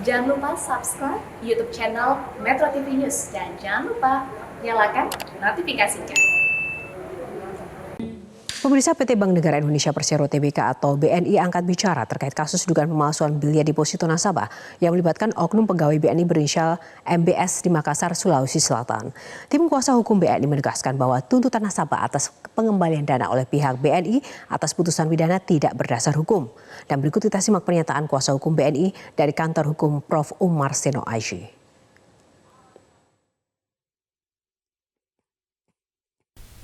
Jangan lupa subscribe YouTube channel Metro TV News dan jangan lupa nyalakan notifikasinya. Pemirsa, PT Bank Negara Indonesia Persero Tbk atau BNI angkat bicara terkait kasus dugaan pemalsuan biliar deposito nasabah yang melibatkan oknum pegawai BNI berinisial MBS di Makassar, Sulawesi Selatan. Tim kuasa hukum BNI menegaskan bahwa tuntutan nasabah atas pengembalian dana oleh pihak BNI atas putusan pidana tidak berdasar hukum. Dan berikut kita simak pernyataan kuasa hukum BNI dari kantor hukum Prof. Umar Seno Aji.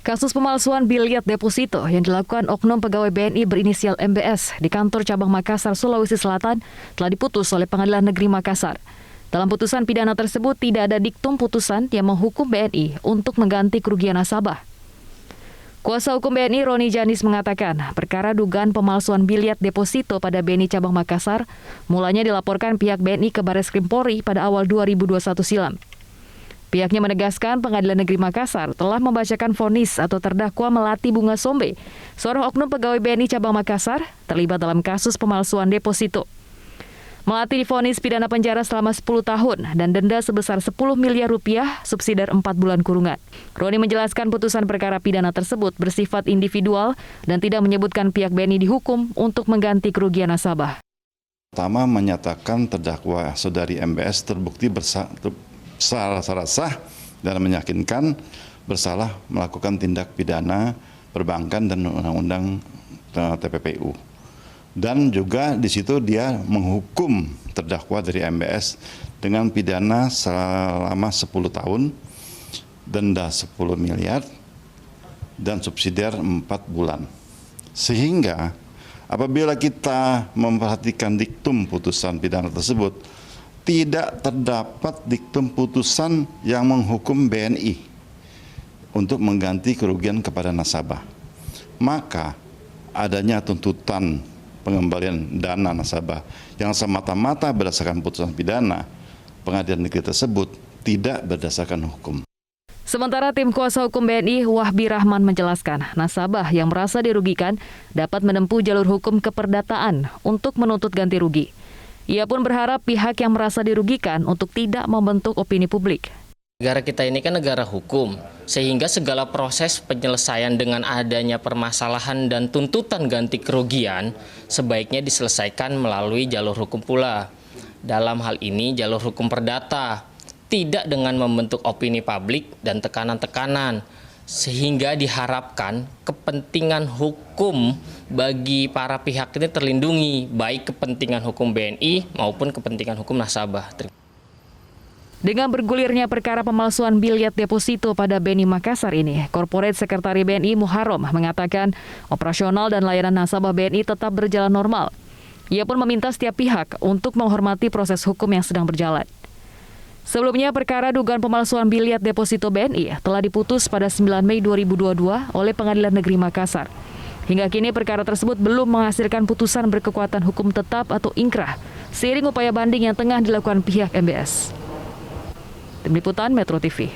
Kasus pemalsuan biliar deposito yang dilakukan oknum pegawai BNI berinisial MBS di kantor cabang Makassar, Sulawesi Selatan telah diputus oleh Pengadilan Negeri Makassar. Dalam putusan pidana tersebut tidak ada diktum putusan yang menghukum BNI untuk mengganti kerugian nasabah. Kuasa hukum BNI Roni Janis mengatakan perkara dugaan pemalsuan biliar deposito pada BNI cabang Makassar mulanya dilaporkan pihak BNI ke Barreskrim Polri pada awal 2021 silam. Pihaknya menegaskan Pengadilan Negeri Makassar telah membacakan vonis atau terdakwa Melati Bunga Sombe, seorang oknum pegawai BNI cabang Makassar, terlibat dalam kasus pemalsuan deposito. Melati divonis pidana penjara selama 10 tahun dan denda sebesar 10 miliar rupiah subsidiar 4 bulan kurungan. Roni menjelaskan putusan perkara pidana tersebut bersifat individual dan tidak menyebutkan pihak BNI dihukum untuk mengganti kerugian nasabah. Pertama, menyatakan terdakwa saudari MBS terbukti secara sah dan meyakinkan bersalah melakukan tindak pidana perbankan dan undang-undang TPPU. Dan juga di situ dia menghukum terdakwa dari MBS dengan pidana selama 10 tahun, denda 10 miliar, dan subsidiar 4 bulan. Sehingga apabila kita memperhatikan diktum putusan pidana tersebut, tidak terdapat diktum putusan yang menghukum BNI untuk mengganti kerugian kepada nasabah. Maka adanya tuntutan pengembalian dana nasabah yang semata-mata berdasarkan putusan pidana pengadilan negeri tersebut tidak berdasarkan hukum. Sementara tim kuasa hukum BNI Wahbi Rahman menjelaskan nasabah yang merasa dirugikan dapat menempuh jalur hukum keperdataan untuk menuntut ganti rugi. Ia pun berharap pihak yang merasa dirugikan untuk tidak membentuk opini publik. Negara kita ini kan negara hukum, sehingga segala proses penyelesaian dengan adanya permasalahan dan tuntutan ganti kerugian sebaiknya diselesaikan melalui jalur hukum pula. Dalam hal ini jalur hukum perdata, tidak dengan membentuk opini publik dan tekanan-tekanan, sehingga diharapkan kepentingan hukum bagi para pihak ini terlindungi, baik kepentingan hukum BNI maupun kepentingan hukum nasabah. Dengan bergulirnya perkara pemalsuan biliar deposito pada BNI Makassar ini, Korporat Sekretari BNI Muharrom mengatakan operasional dan layanan nasabah BNI tetap berjalan normal. Ia pun meminta setiap pihak untuk menghormati proses hukum yang sedang berjalan. Sebelumnya, perkara dugaan pemalsuan biliar deposito BNI telah diputus pada 9 Mei 2022 oleh Pengadilan Negeri Makassar. Hingga kini perkara tersebut belum menghasilkan putusan berkekuatan hukum tetap atau ingkrah, seiring upaya banding yang tengah dilakukan pihak MBS. Tim Liputan Metro TV.